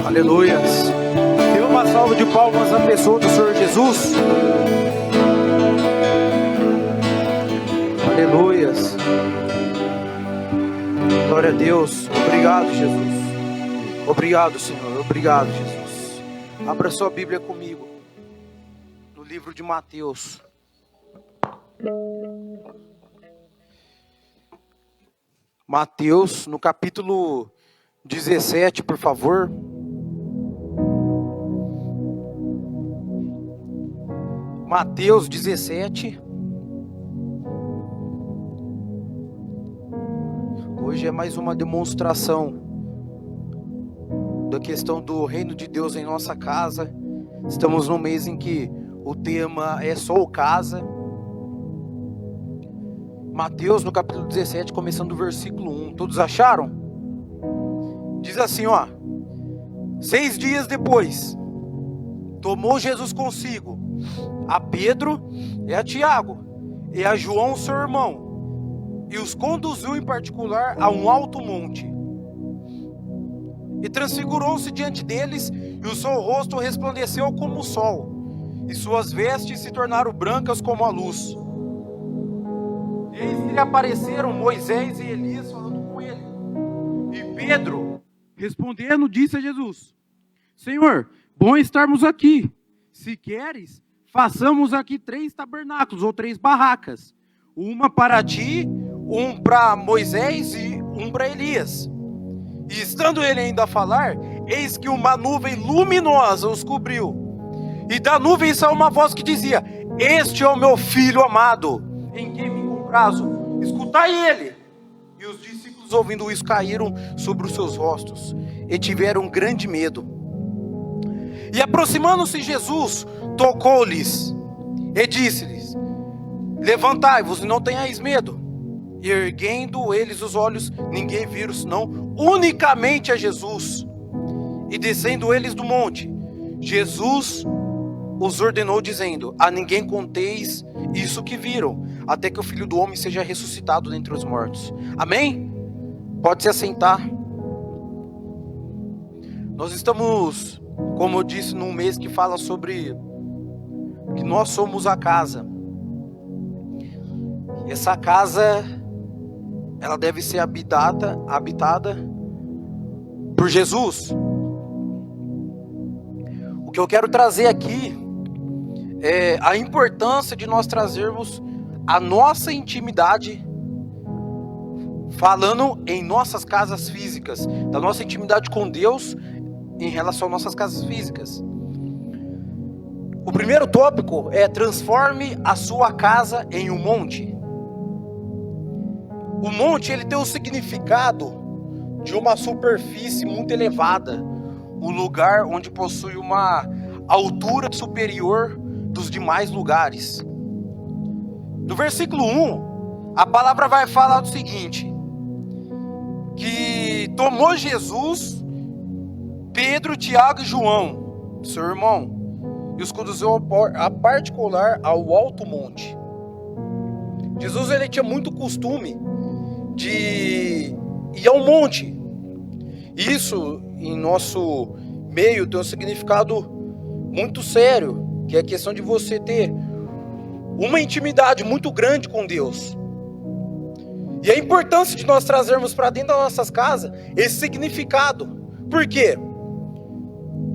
Aleluias. Dê uma salva de palmas à pessoa do Senhor Jesus. Aleluias. Glória a Deus. Obrigado, Jesus. Obrigado, Senhor. Obrigado, Jesus. Abra sua Bíblia comigo no livro de Mateus. Mateus, no capítulo 17, por favor. Mateus 17. Hoje é mais uma demonstração da questão do reino de Deus em nossa casa. Estamos num mês em que o tema é só o casa. Mateus, no capítulo 17, começando do versículo 1. Todos acharam? Diz assim, ó: 6 dias depois, tomou Jesus consigo a Pedro e a Tiago e a João, seu irmão, e os conduziu em particular a um alto monte. E transfigurou-se diante deles, e o seu rosto resplandeceu como o sol, e suas vestes se tornaram brancas como a luz. Eis que lhe apareceram Moisés e Elias falando com ele. E Pedro, respondendo, disse a Jesus: Senhor, bom estarmos aqui. Se queres, façamos aqui 3 tabernáculos, ou 3 barracas. Uma para ti, um para Moisés e um para Elias. E estando ele ainda a falar, eis que uma nuvem luminosa os cobriu. E da nuvem saiu uma voz que dizia: Este é o meu filho amado, em quem me comprazo, escutai ele. E os discípulos, ouvindo isso, caíram sobre os seus rostos e tiveram grande medo. E aproximando-se Jesus, tocou-lhes e disse-lhes: Levantai-vos e não tenhais medo. E erguendo eles os olhos, ninguém viram senão unicamente a Jesus. E descendo eles do monte, Jesus os ordenou, dizendo: A ninguém conteis isso que viram, até que o Filho do Homem seja ressuscitado dentre os mortos. Amém? Pode se assentar. Nós estamos, como eu disse, num mês que fala sobre que nós somos a casa. E essa casa, ela deve ser habitada por Jesus. O que eu quero trazer aqui é a importância de nós trazermos a nossa intimidade, falando em nossas casas físicas, da nossa intimidade com Deus em relação às nossas casas físicas. O primeiro tópico é: transforme a sua casa em um monte. O monte, ele tem o significado de uma superfície muito elevada, um lugar onde possui uma altura superior dos demais lugares. No versículo 1, a palavra vai falar do seguinte: que tomou Jesus, Pedro, Tiago e João, seu irmão, e os conduziu a particular ao alto monte. Jesus, ele tinha muito costume de ir ao monte. Isso, em nosso meio, tem um significado muito sério, que é a questão de você ter uma intimidade muito grande com Deus. E a importância de nós trazermos para dentro das nossas casas esse significado. Por quê?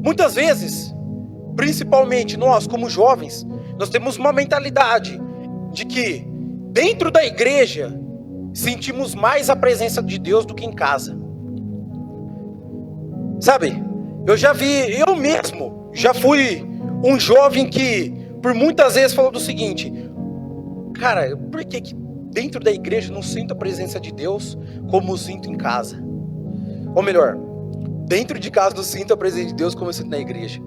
Muitas vezes, principalmente nós como jovens, nós temos uma mentalidade de que dentro da igreja sentimos mais a presença de Deus do que em casa. Sabe, eu mesmo já fui um jovem que por muitas vezes falou do seguinte: cara, por que dentro da igreja eu não sinto a presença de Deus como eu sinto em casa? Ou melhor, dentro de casa eu sinto a presença de Deus como eu sinto na igreja.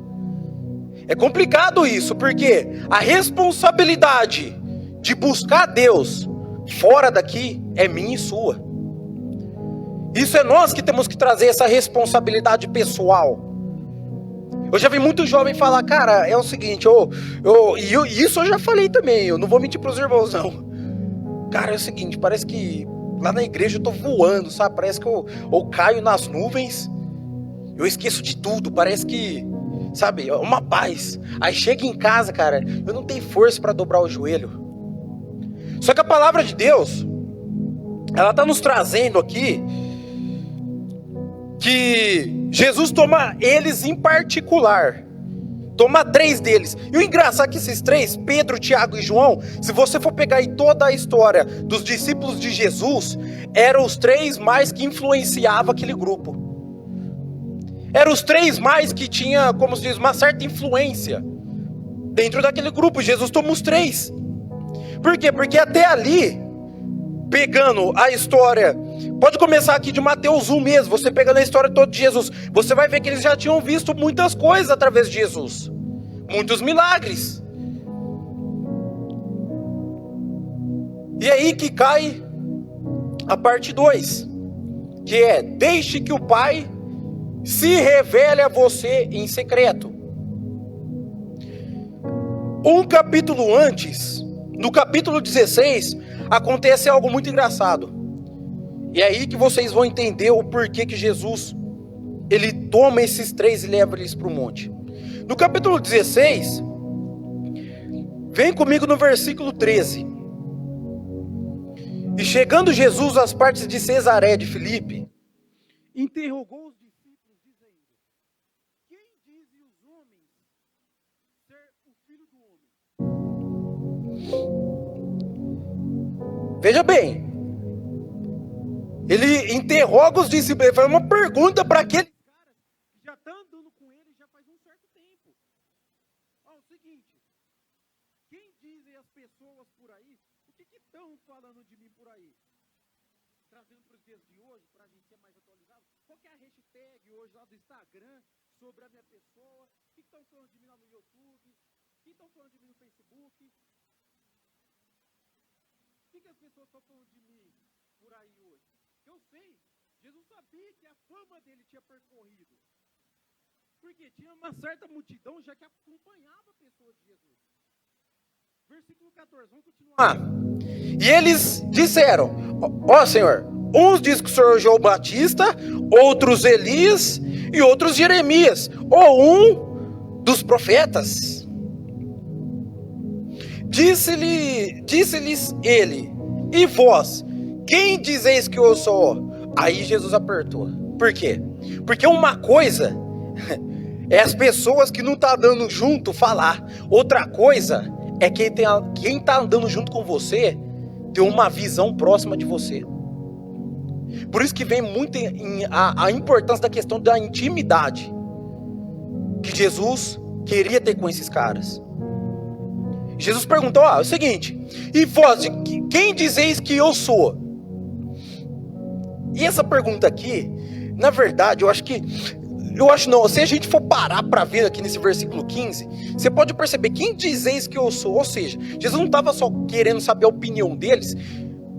É complicado isso, porque a responsabilidade de buscar Deus fora daqui é minha e sua. Isso é nós que temos que trazer essa responsabilidade pessoal. Eu já vi muito jovem falar: cara, é o seguinte, isso eu já falei também, eu não vou mentir pros irmãos não. Cara, é o seguinte, parece que lá na igreja eu tô voando, sabe? Parece que eu caio nas nuvens, eu esqueço de tudo, parece que, sabe, é uma paz. Aí chega em casa, cara, eu não tenho força para dobrar o joelho. Só que a palavra de Deus, ela tá nos trazendo aqui que Jesus toma eles em particular. Toma 3 deles. E o engraçado é que esses 3, Pedro, Tiago e João, se você for pegar aí toda a história dos discípulos de Jesus, eram os 3 mais que influenciavam aquele grupo. Eram os 3 mais que tinha, como se diz, uma certa influência dentro daquele grupo. Jesus toma os 3. Por quê? Porque até ali, pegando a história, pode começar aqui de Mateus 1 mesmo, você pegando a história toda de Jesus, você vai ver que eles já tinham visto muitas coisas através de Jesus, muitos milagres. E aí que cai a parte 2, que é: deixe que o Pai se revele a você em secreto. Um capítulo antes, no capítulo 16, acontece algo muito engraçado. E é aí que vocês vão entender o porquê que Jesus, ele toma esses 3 e leva eles para o monte. No capítulo 16, vem comigo no versículo 13. E chegando Jesus às partes de Cesaré de Filipe, interrogou os discípulos, dizendo: quem dizem os homens ser o Filho do Homem? Veja bem, ele interroga os discípulos, ele faz uma pergunta para aqueles caras que já estão andando com ele já faz um certo tempo. Ó, o seguinte: quem dizem as pessoas por aí, o que estão falando de mim por aí? Trazendo para os dias de hoje, para a gente ser mais atualizado, qual que é a hashtag hoje lá do Instagram sobre a minha pessoa? O que estão falando de mim lá no YouTube? O que estão falando de mim no Facebook? O que as pessoas estão falando de mim por aí hoje? Eu sei, Jesus sabia que a fama dele tinha percorrido. Porque tinha uma certa multidão já que acompanhava a pessoa de Jesus. Versículo 14, vamos continuar. E eles disseram: ó Senhor, uns dizem que o Senhor é João Batista, outros Elias e outros Jeremias, ou um dos profetas. Disse-lhes ele: e vós, quem dizeis que eu sou? Aí Jesus apertou. Por quê? Porque uma coisa é as pessoas que não estão andando junto falar. Outra coisa é quem está andando junto com você ter uma visão próxima de você. Por isso que vem muito a importância da questão da intimidade que Jesus queria ter com esses caras. Jesus perguntou: é o seguinte, e vós, quem dizeis que eu sou? E essa pergunta aqui, na verdade, se a gente for parar para ver aqui nesse versículo 15, você pode perceber: quem dizeis que eu sou? Ou seja, Jesus não estava só querendo saber a opinião deles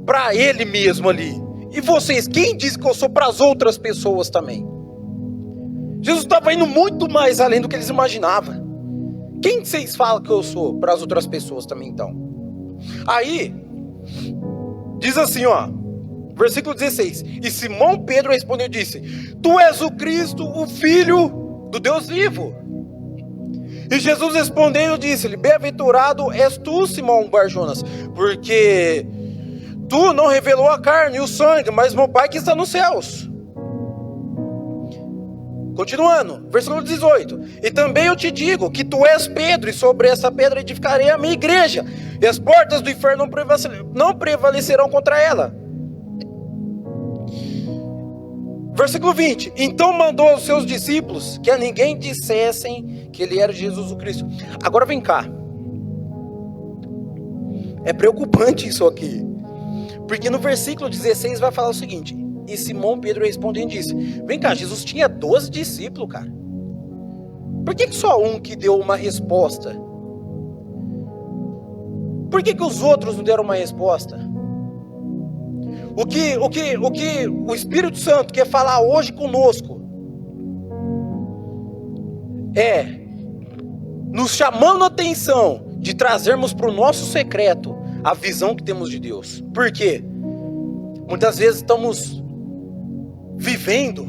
para ele mesmo ali. E vocês, quem diz que eu sou para as outras pessoas também? Jesus estava indo muito mais além do que eles imaginavam. Quem vocês falam que eu sou para as outras pessoas também, então? Aí, diz assim, ó, versículo 16. E Simão Pedro respondeu e disse: tu és o Cristo, o Filho do Deus vivo. E Jesus respondeu e disse-lhe: bem-aventurado és tu, Simão Bar-Jonas, porque tu não revelou a carne e o sangue, mas meu Pai que está nos céus. Continuando, versículo 18. E também eu te digo que tu és Pedro, e sobre essa pedra edificarei a minha igreja, e as portas do inferno não prevalecerão contra ela. Versículo 20. Então mandou aos seus discípulos que a ninguém dissessem que ele era Jesus o Cristo. Agora vem cá. É preocupante isso aqui. Porque no versículo 16 vai falar o seguinte: e Simão Pedro respondendo disse: vem cá, Jesus tinha 12 discípulos, cara. Por que só um que deu uma resposta? Por que os outros não deram uma resposta? O que o Espírito Santo quer falar hoje conosco é nos chamando a atenção de trazermos para o nosso secreto a visão que temos de Deus. Por quê? Muitas vezes estamos vivendo,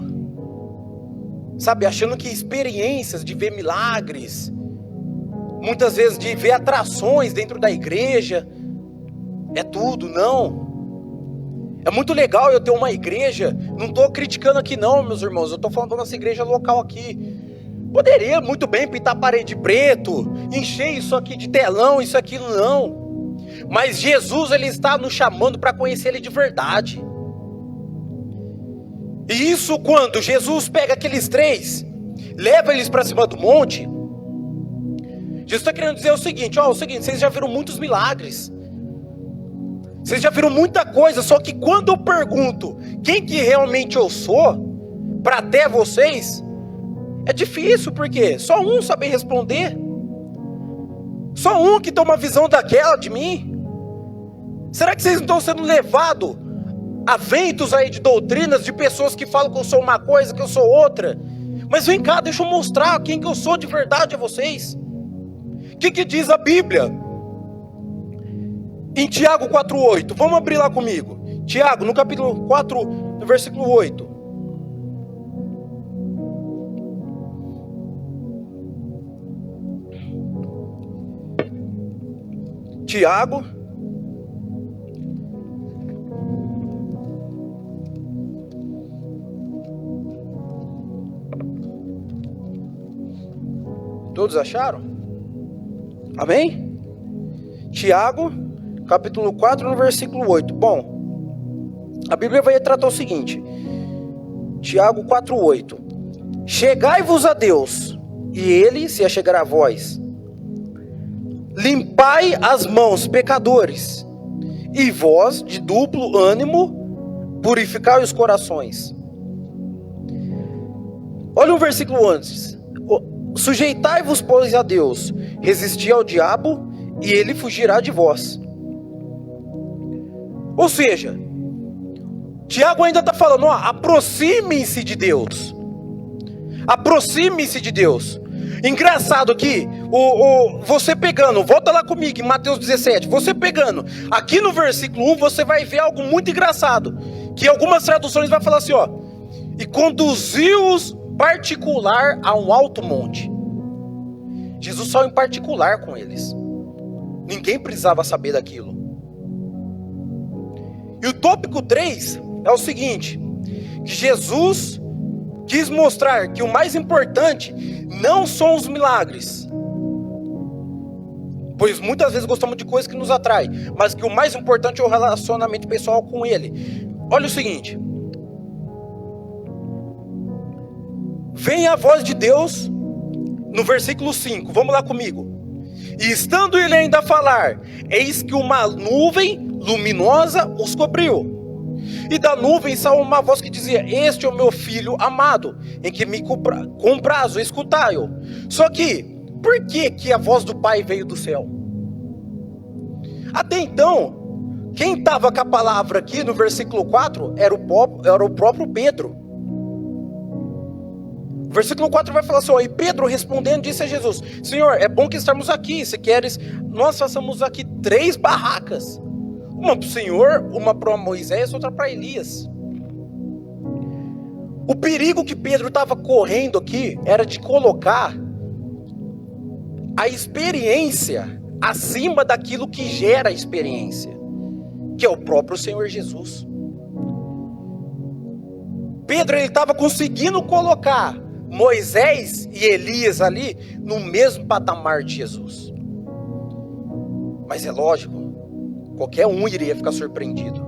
sabe, achando que experiências de ver milagres, muitas vezes de ver atrações dentro da igreja, é tudo. Não. É muito legal eu ter uma igreja, não estou criticando aqui não, meus irmãos, eu estou falando da nossa igreja local aqui. Poderia muito bem pintar a parede de preto, encher isso aqui de telão, isso aqui não. Mas Jesus, ele está nos chamando para conhecer ele de verdade. E isso quando Jesus pega aqueles 3, leva eles para cima do monte, Jesus está querendo dizer o seguinte, vocês já viram muitos milagres, vocês já viram muita coisa, só que quando eu pergunto quem que realmente eu sou, para até vocês, é difícil, porque só um sabe responder, só um que tem uma visão daquela de mim. Será que vocês não estão sendo levados a ventos aí de doutrinas, de pessoas que falam que eu sou uma coisa, que eu sou outra? Mas vem cá, deixa eu mostrar quem que eu sou de verdade a vocês. O que diz a Bíblia? Em Tiago 4:8, vamos abrir lá comigo. Tiago, no capítulo 4, no versículo 8. Tiago, todos acharam? Amém? Tiago, capítulo 4, no versículo 8. Bom, a Bíblia vai tratar o seguinte. Tiago 4:8. Chegai-vos a Deus, e Ele se achegará a vós. Limpai as mãos, pecadores, e vós, de duplo ânimo, purificai os corações. Olha um versículo antes. Sujeitai-vos, pois, a Deus, resisti ao diabo, e ele fugirá de vós. Ou seja, Tiago ainda está falando, aproximem-se de Deus. Aproximem-se de Deus. Engraçado aqui, você pegando, volta lá comigo em Mateus 17, você pegando, aqui no versículo 1 você vai ver algo muito engraçado, que algumas traduções vai falar assim, e conduziu-os particular a um alto monte. Jesus só em particular com eles. Ninguém precisava saber daquilo. E o tópico 3 é o seguinte, que Jesus quis mostrar que o mais importante não são os milagres, pois muitas vezes gostamos de coisas que nos atraem, mas que o mais importante é o relacionamento pessoal com Ele. Olha o seguinte, vem a voz de Deus no versículo 5, vamos lá comigo. E estando ele ainda a falar, eis que uma nuvem luminosa os cobriu. E da nuvem saiu uma voz que dizia, este é o meu filho amado, em que me comprazo, escutai-o. Só que, por que a voz do Pai veio do céu? Até então, quem estava com a palavra aqui no versículo 4 era o próprio Pedro. O versículo 4 vai falar assim, e Pedro respondendo disse a Jesus, Senhor, é bom que estamos aqui, se queres, nós façamos aqui 3 barracas. Uma para o Senhor, uma para Moisés, outra para Elias. O perigo que Pedro estava correndo aqui era de colocar a experiência acima daquilo que gera a experiência, que é o próprio Senhor Jesus. Pedro estava conseguindo colocar Moisés e Elias ali no mesmo patamar de Jesus. Mas é lógico, qualquer um iria ficar surpreendido.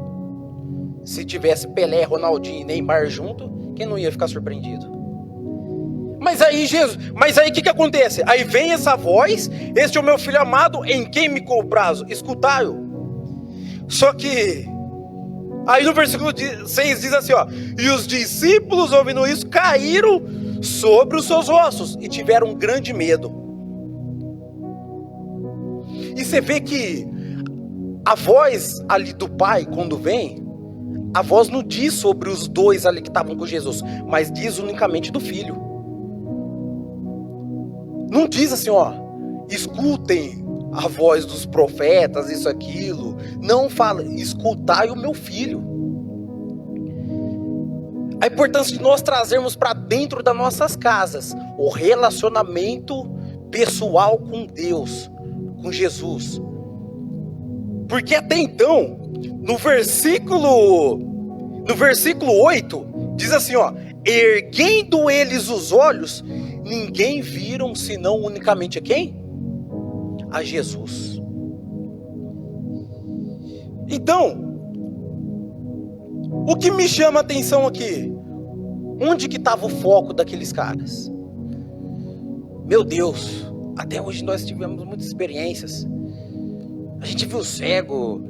Se tivesse Pelé, Ronaldinho e Neymar junto, quem não ia ficar surpreendido? Mas aí o que acontece? Aí vem essa voz, este é o meu filho amado, em quem me comprazo, escutai-o. Só que aí no versículo 6 diz assim, e os discípulos ouvindo isso, caíram sobre os seus ossos e tiveram um grande medo. E você vê que a voz ali do Pai, quando vem, a voz não diz sobre os 2 ali que estavam com Jesus, mas diz unicamente do Filho. Não diz assim, escutem a voz dos profetas, isso, aquilo. Não fala, escutai o meu Filho. A importância de nós trazermos para dentro das nossas casas o relacionamento pessoal com Deus, com Jesus. Porque até então, no versículo 8, diz assim, ó: erguendo eles os olhos, ninguém viram senão unicamente a quem? A Jesus. Então, o que me chama a atenção aqui? Onde que estava o foco daqueles caras? Meu Deus, até hoje nós tivemos muitas experiências. A gente viu cego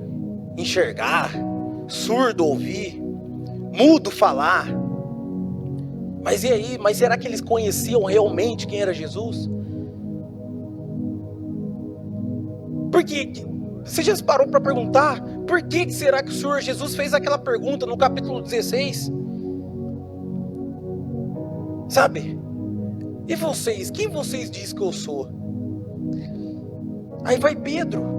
enxergar, surdo ouvir, mudo falar. Mas e aí? Mas será que eles conheciam realmente quem era Jesus? Porque você já se parou para perguntar por que será que o Senhor Jesus fez aquela pergunta no capítulo 16? Sabe? E vocês? Quem vocês dizem que eu sou? Aí vai Pedro.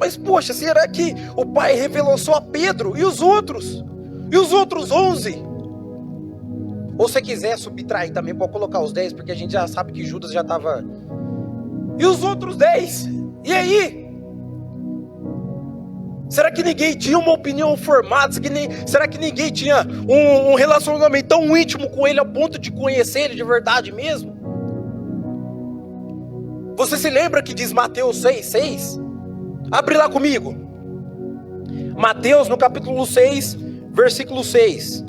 Mas poxa, será que o Pai revelou só a Pedro? E os outros? E os outros 11? Ou se quiser subtrair também, pode colocar os 10, porque a gente já sabe que Judas já estava... E os outros 10? E aí? Será que ninguém tinha uma opinião formada? Será que ninguém tinha um relacionamento tão íntimo com ele, ao ponto de conhecer ele de verdade mesmo? Você se lembra que diz Mateus 6:6? Abre lá comigo. Mateus no capítulo 6, versículo 6.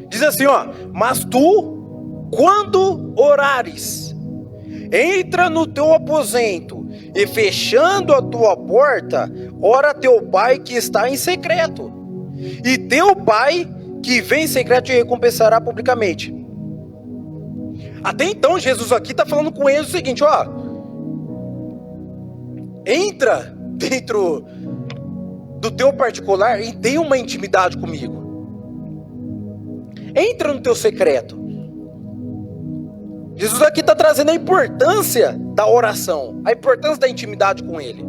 Diz assim, ó: mas tu, quando orares, entra no teu aposento e fechando a tua porta, ora a teu Pai que está em secreto, e teu Pai que vem em secreto te recompensará publicamente. Até então Jesus aqui está falando com eles o seguinte, ó: entra dentro do teu particular e tem uma intimidade comigo. Entra no teu secreto. Jesus aqui está trazendo a importância da oração, a importância da intimidade com Ele.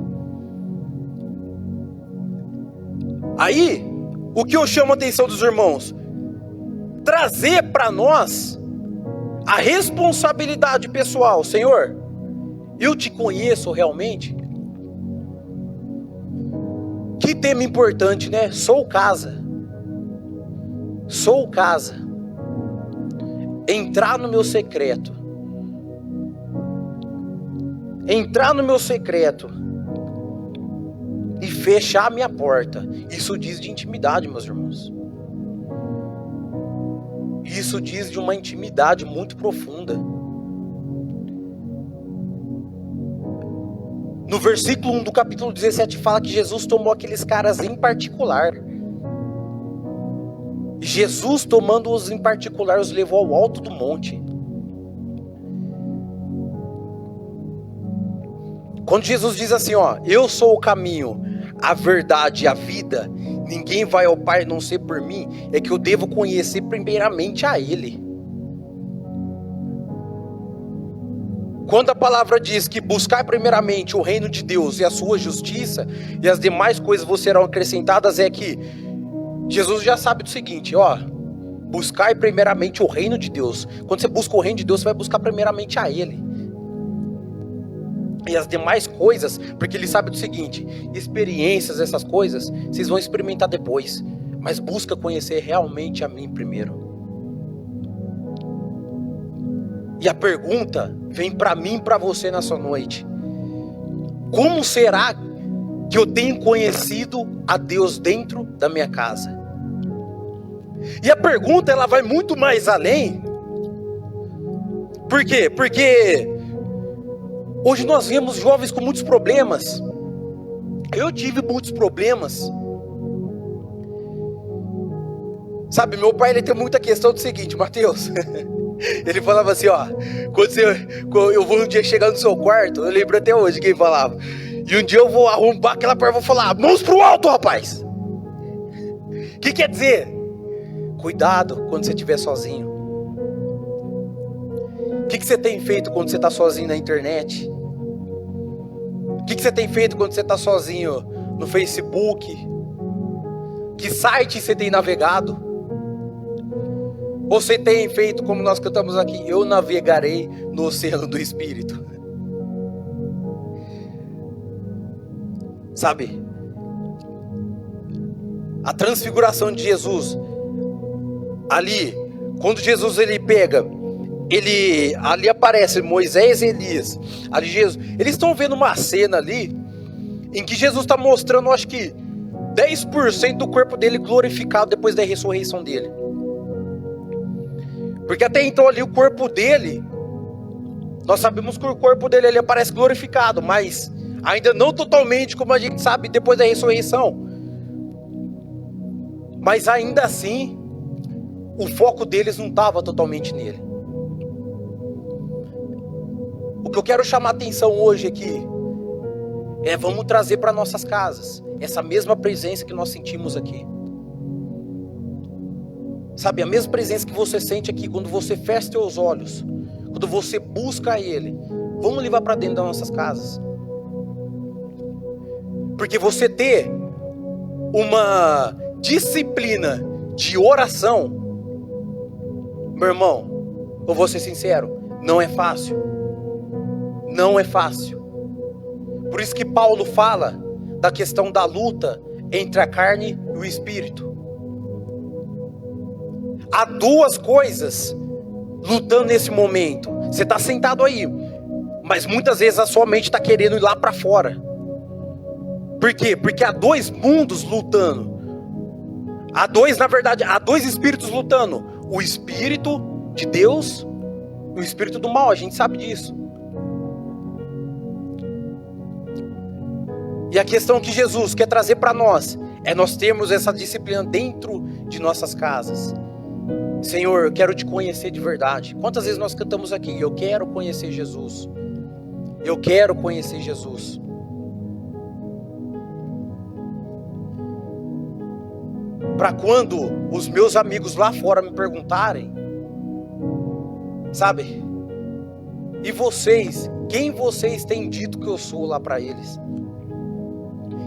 Aí, o que eu chamo a atenção dos irmãos? Trazer para nós a responsabilidade pessoal. Senhor, eu te conheço realmente? Que tema importante, né? Sou casa. Entrar no meu secreto. Entrar no meu secreto e fechar a minha porta. Isso diz de intimidade, meus irmãos. Isso diz de uma intimidade muito profunda. No versículo 1 do capítulo 17 fala que Jesus tomou aqueles caras em particular. Jesus, tomando-os em particular, os levou ao alto do monte. Quando Jesus diz assim, ó: eu sou o caminho, a verdade e a vida, ninguém vai ao Pai a não ser por mim, é que eu devo conhecer primeiramente a Ele. Quando a palavra diz que buscar primeiramente o reino de Deus e a sua justiça, e as demais coisas vos serão acrescentadas, é que Jesus já sabe do seguinte, ó: buscar primeiramente o reino de Deus. Quando você busca o reino de Deus, você vai buscar primeiramente a Ele. E as demais coisas, porque Ele sabe do seguinte, experiências, essas coisas, vocês vão experimentar depois. Mas busca conhecer realmente a mim primeiro. E a pergunta vem para mim e para você nessa noite: como será que eu tenho conhecido a Deus dentro da minha casa? E a pergunta, ela vai muito mais além. Por quê? Porque hoje nós vemos jovens com muitos problemas. Eu tive muitos problemas. Sabe, meu pai, ele tem muita questão do seguinte, Mateus. Ele falava assim, ó: quando eu vou um dia chegar no seu quarto, eu lembro até hoje quem falava, e um dia eu vou arrombar aquela porta e vou falar: mãos pro alto, rapaz. O que quer dizer? Cuidado quando você estiver sozinho. O que você tem feito quando você está sozinho na internet? O que você tem feito quando você está sozinho no Facebook? Que site você tem navegado? Ou você tem feito como nós cantamos aqui, eu navegarei no oceano do Espírito? Sabe? A transfiguração de Jesus, ali, quando Jesus ele pega, ali aparece Moisés e Elias, ali Jesus, eles estão vendo uma cena ali, em que Jesus está mostrando, acho que 10% do corpo dele glorificado depois da ressurreição dele. Porque até então ali o corpo dele, nós sabemos que o corpo dele ali aparece glorificado, mas ainda não totalmente como a gente sabe depois da ressurreição. Mas ainda assim, o foco deles não estava totalmente nele. O que eu quero chamar a atenção hoje aqui é vamos trazer para nossas casas essa mesma presença que nós sentimos aqui. Sabe, a mesma presença que você sente aqui quando você fecha seus olhos, quando você busca Ele, vamos levar para dentro das nossas casas. Porque você ter uma disciplina de oração, meu irmão, eu vou ser sincero, não é fácil. Não é fácil. Por isso que Paulo fala da questão da luta entre a carne e o espírito. Há duas coisas lutando nesse momento. Você está sentado aí, mas muitas vezes a sua mente está querendo ir lá para fora. Por quê? Porque há dois mundos lutando. Há dois espíritos lutando. O espírito de Deus e o espírito do mal, a gente sabe disso. E a questão que Jesus quer trazer para nós é nós termos essa disciplina dentro de nossas casas. Senhor, eu quero te conhecer de verdade. Quantas vezes nós cantamos aqui, eu quero conhecer Jesus. Eu quero conhecer Jesus. Para quando os meus amigos lá fora me perguntarem, sabe? E vocês, quem vocês têm dito que eu sou lá para eles?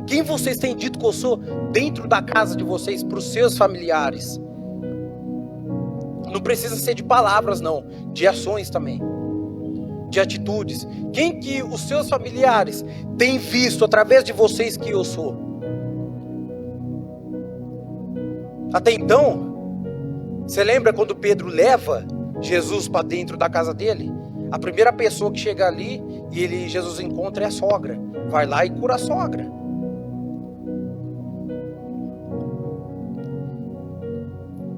Quem vocês têm dito que eu sou dentro da casa de vocês, para os seus familiares? Não precisa ser de palavras não, de ações também, de atitudes. Quem que os seus familiares têm visto através de vocês que eu sou? Até então, você lembra quando Pedro leva Jesus para dentro da casa dele? A primeira pessoa que chega ali e Jesus encontra é a sogra. Vai lá e cura a sogra.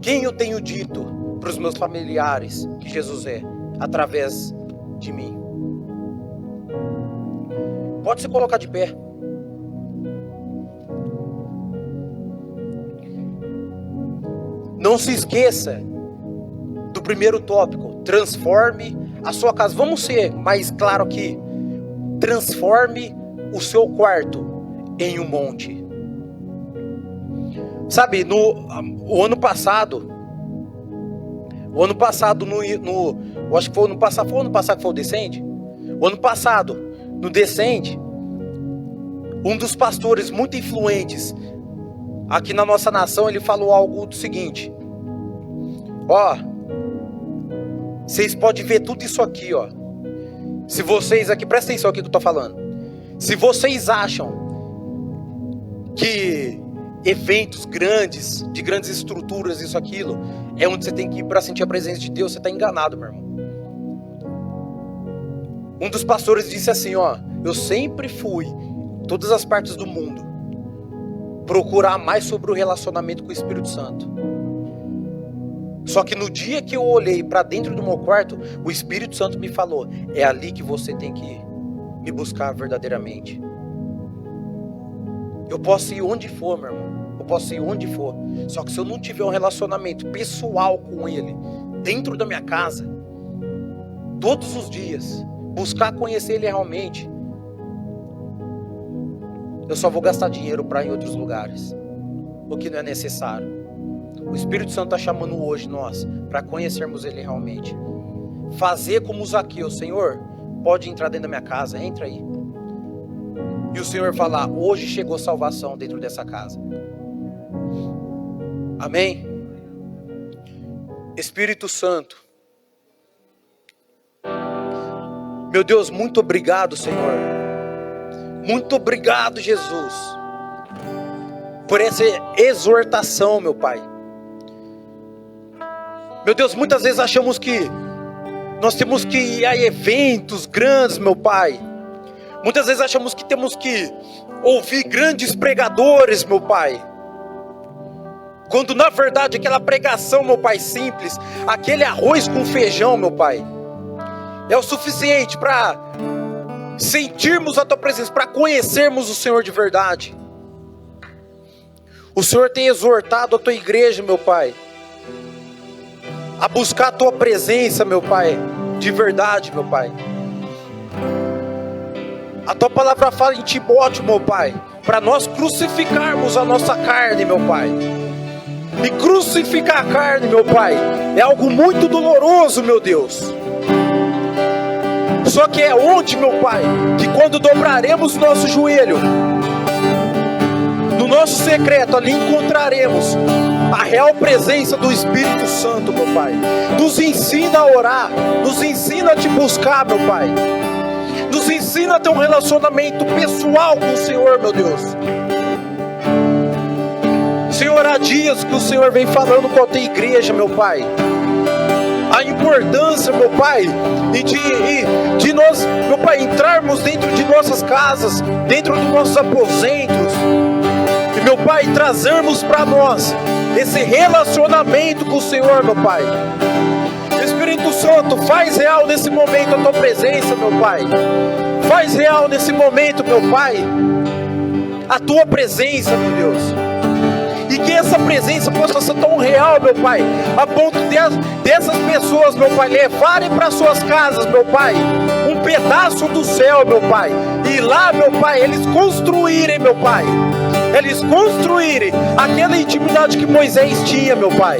Quem eu tenho dito para os meus familiares que Jesus é? Através de mim. Pode se colocar de pé. Não se esqueça do primeiro tópico. Transforme a sua casa. Vamos ser mais claro aqui. Transforme o seu quarto em um monte. Sabe, o ano passado, eu acho que foi o ano passado que foi o Descende. O ano passado, no Descende, um dos pastores muito influentes aqui na nossa nação, ele falou algo do seguinte: ó, vocês podem ver tudo isso aqui, ó. Se vocês aqui, presta atenção aqui que eu tô falando. Se vocês acham que eventos grandes, de grandes estruturas, isso, aquilo, é onde você tem que ir para sentir a presença de Deus, você está enganado, meu irmão. Um dos pastores disse assim, ó, eu sempre fui, em todas as partes do mundo, procurar mais sobre o relacionamento com o Espírito Santo. Só que no dia que eu olhei para dentro do meu quarto, o Espírito Santo me falou, é ali que você tem que me buscar verdadeiramente. Eu posso ir onde for, meu irmão. Eu posso ir onde for. Só que se eu não tiver um relacionamento pessoal com Ele, dentro da minha casa, todos os dias, buscar conhecer Ele realmente, eu só vou gastar dinheiro para ir em outros lugares, o que não é necessário. O Espírito Santo está chamando hoje nós para conhecermos Ele realmente. Fazer como Zaqueu, Senhor, pode entrar dentro da minha casa, entra aí. o Senhor falar: hoje chegou salvação dentro dessa casa. Amém? Espírito Santo, meu Deus, muito obrigado, Senhor. Muito obrigado, Jesus, por essa exortação, meu Pai. Meu Deus, muitas vezes achamos que nós temos que ir a eventos grandes, meu Pai. Muitas vezes achamos que temos que ouvir grandes pregadores, meu Pai. Quando na verdade aquela pregação, meu Pai, simples, aquele arroz com feijão, meu Pai, é o suficiente para sentirmos a Tua presença, para conhecermos o Senhor de verdade. O Senhor tem exortado a Tua igreja, meu Pai, a buscar a Tua presença, meu Pai, de verdade, meu Pai. A Tua palavra fala em Timóteo, meu Pai, para nós crucificarmos a nossa carne, meu Pai. E crucificar a carne, meu Pai, é algo muito doloroso, meu Deus. Só que é onde, meu Pai, que quando dobraremos o nosso joelho, no nosso secreto, ali encontraremos a real presença do Espírito Santo, meu Pai. Nos ensina a orar, nos ensina a Te buscar, meu Pai. Nos ensina a ter um relacionamento pessoal com o Senhor, meu Deus. Senhor, há dias que o Senhor vem falando com a Tua igreja, meu Pai, a importância, meu Pai, de nós, meu Pai, entrarmos dentro de nossas casas, dentro dos nossos aposentos, e, meu Pai, trazermos para nós esse relacionamento com o Senhor, meu Pai. Espírito Santo, faz real nesse momento a Tua presença, meu Pai. Faz real nesse momento, meu Pai, a Tua presença, meu Deus. E que essa presença possa ser tão real, meu Pai, a ponto dessas pessoas, meu Pai, levarem para suas casas, meu Pai, um pedaço do céu, meu Pai. E lá, meu Pai, eles construírem, meu Pai, eles construírem aquela intimidade que Moisés tinha, meu Pai.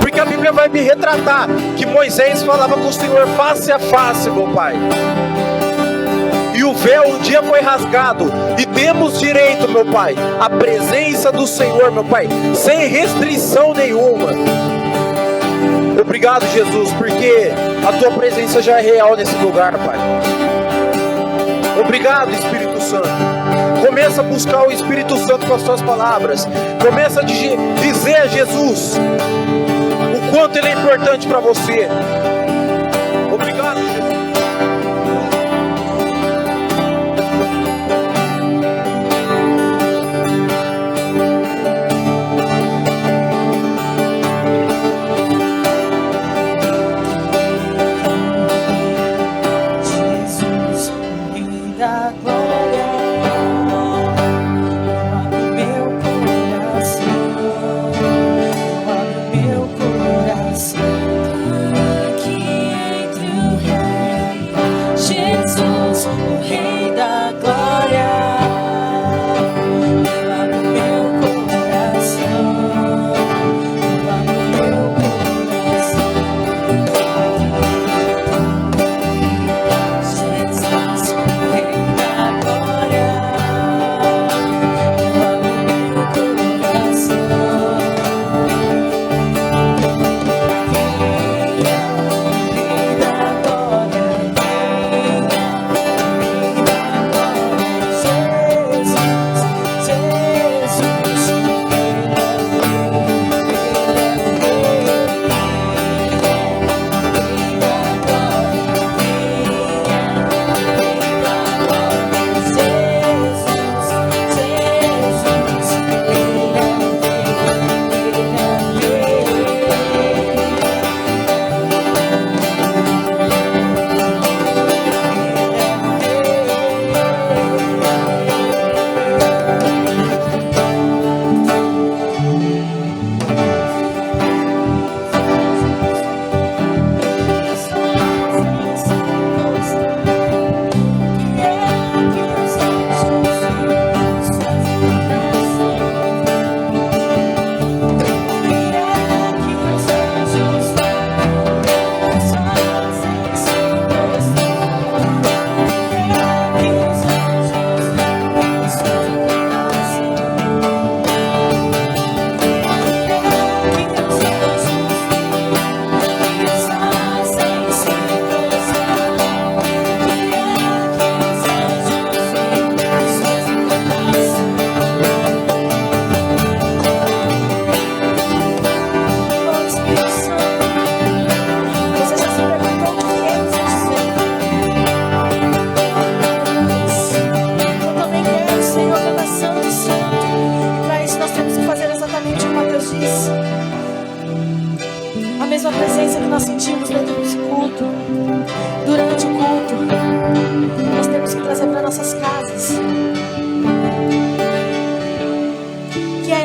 Porque a Bíblia vai me retratar que Moisés falava com o Senhor face a face, meu Pai. E o véu um dia foi rasgado, e temos direito, meu Pai, à presença do Senhor, meu Pai, sem restrição nenhuma. Obrigado, Jesus, porque a Tua presença já é real nesse lugar, Pai. Obrigado, Espírito Santo. Começa a buscar o Espírito Santo com as Tuas palavras. Começa a dizer a Jesus o quanto Ele é importante para você. Obrigado, Jesus.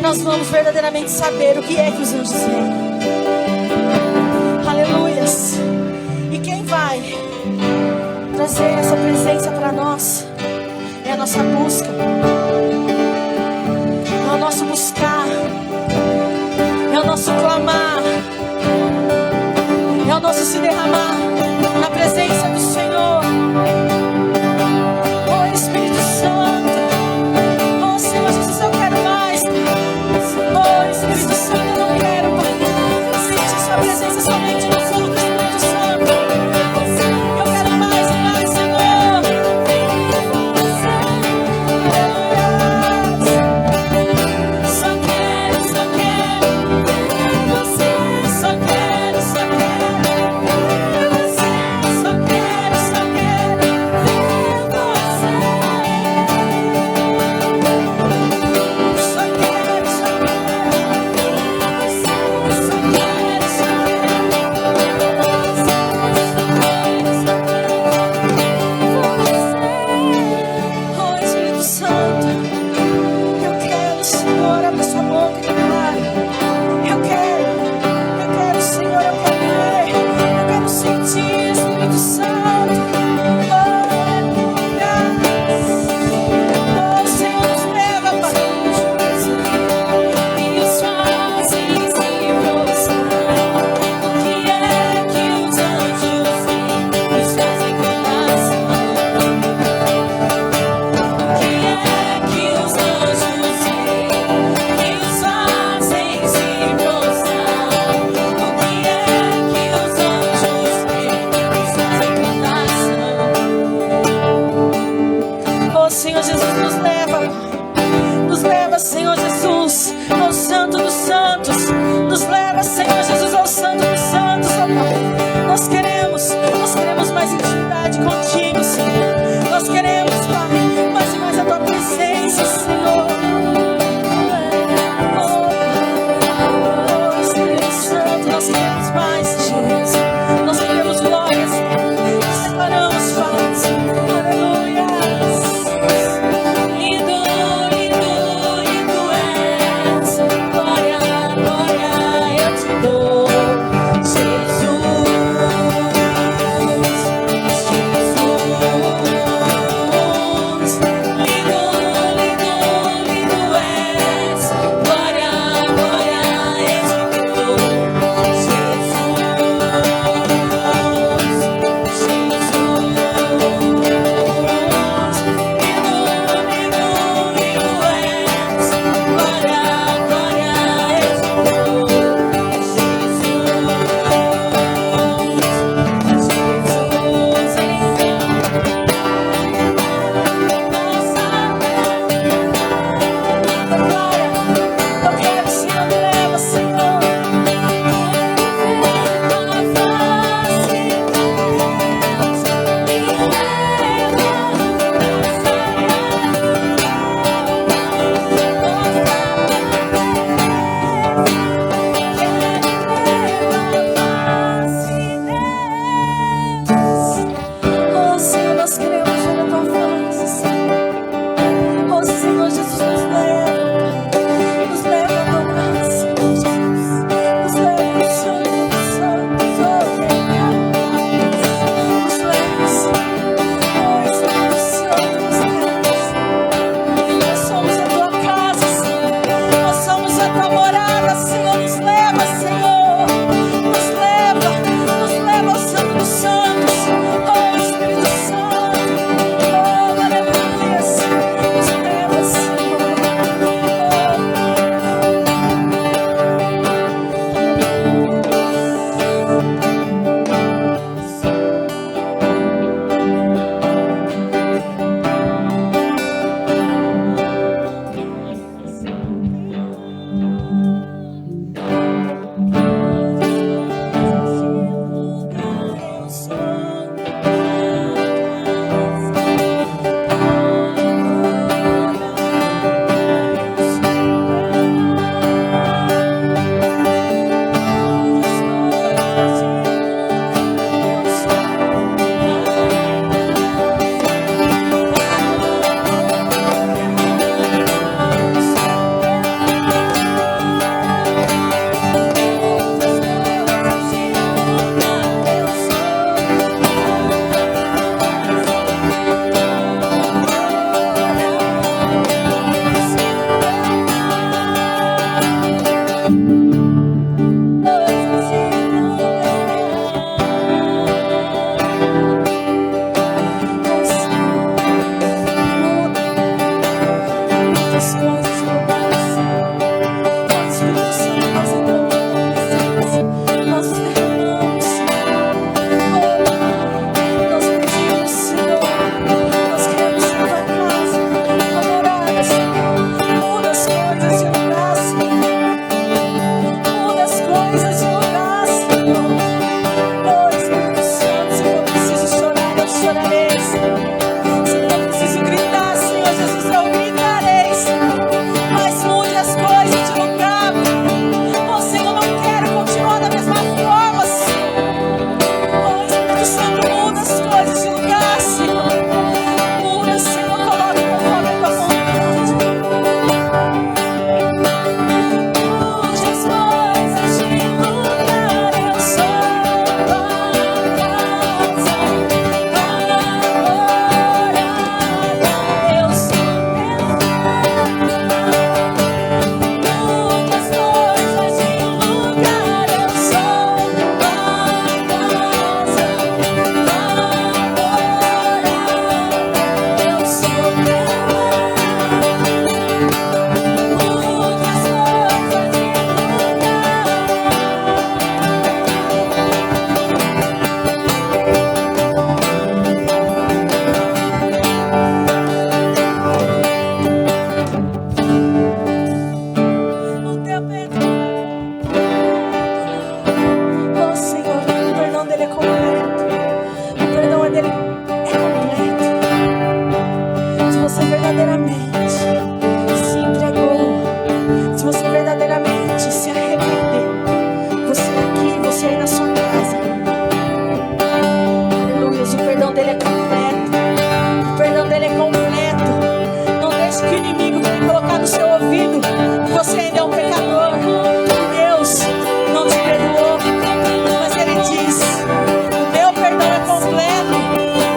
nós vamos verdadeiramente saber o que é que os anjos veem. Aleluias. E quem vai trazer essa presença para nós é a nossa busca, é o nosso buscar, é o nosso clamar, é o nosso se derramar na presença do Senhor. Oh Espírito Santo, oh Senhor Jesus, eu quero mais. Oh Espírito Santo, eu não quero, Pai, sentir sua presença somente no culto, Espírito Santo. Eu quero mais e mais, Senhor. Só quero, só quero você, só quero, só quero você, só quero, só quero ver você. Só quero, só quero você, só quero, só quero. Oh Espírito Santo, eu quero, Senhor, abre sua boca e declare. Eu quero, Senhor, eu quero ver, eu quero sentir, Espírito Santo. Aleluia. Oh Senhor, nos leva, Pai. E os fazem se prostrar. O que é que os anjos veem? Os fazem coração. O que é que os anjos veem? Que os fazem se prostrar. O que é que os anjos veem? Os fazem coração. Oh Senhor Jesus, nos leva, Senhor Jesus, ao Santo dos Santos. Nos leva, Senhor Jesus, ao Santo dos Santos, ó Pai. Nós queremos mais intimidade contigo, Senhor. Nós queremos, Pai, mais e mais a tua presença, Senhor. Oh, Espírito Santo, nós queremos mais, Jesus. Nós queremos glória, Senhor. Nós declaramos, Pai. Aleluia. Lindo, lindo, lindo você verdadeiramente se entregou, se você verdadeiramente se arrependeu, você aqui, você aí na sua casa, aleluia, o perdão dele é completo, o perdão dele é completo. Não deixe que o inimigo venha colocar no seu ouvido que você ainda é um pecador, que Deus não te perdoou, mas ele diz: o meu perdão é completo,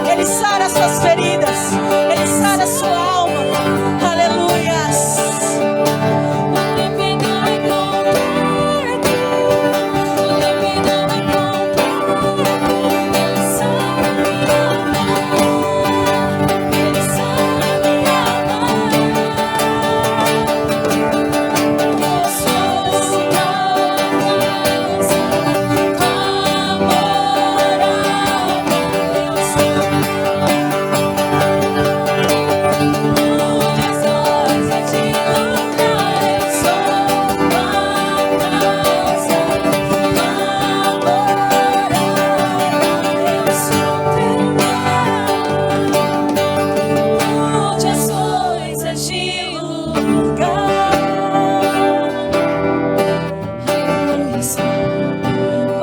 ele sara as suas feridas, ele sara a sua alma, aleluias.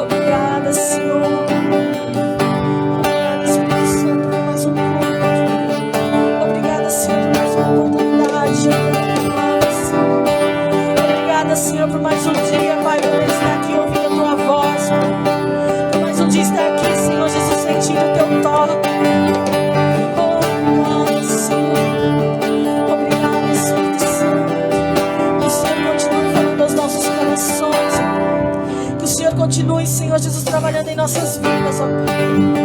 Obrigada, Senhor. Obrigada, Espírito Santo, por mais um culto. Obrigada, Senhor, por mais uma oportunidade. Obrigada, Senhor, por mais um dia, Pai, por estar aqui ouvindo a Tua voz. Por mais um dia estar aqui, Senhor Jesus, sentindo o Teu toque. Obrigada, Senhor. Obrigada, Espírito Santo. Que o Senhor continue falando aos nossos corações. Que o Senhor continue, Senhor Jesus, trabalhando em nossas vidas, ó Pai.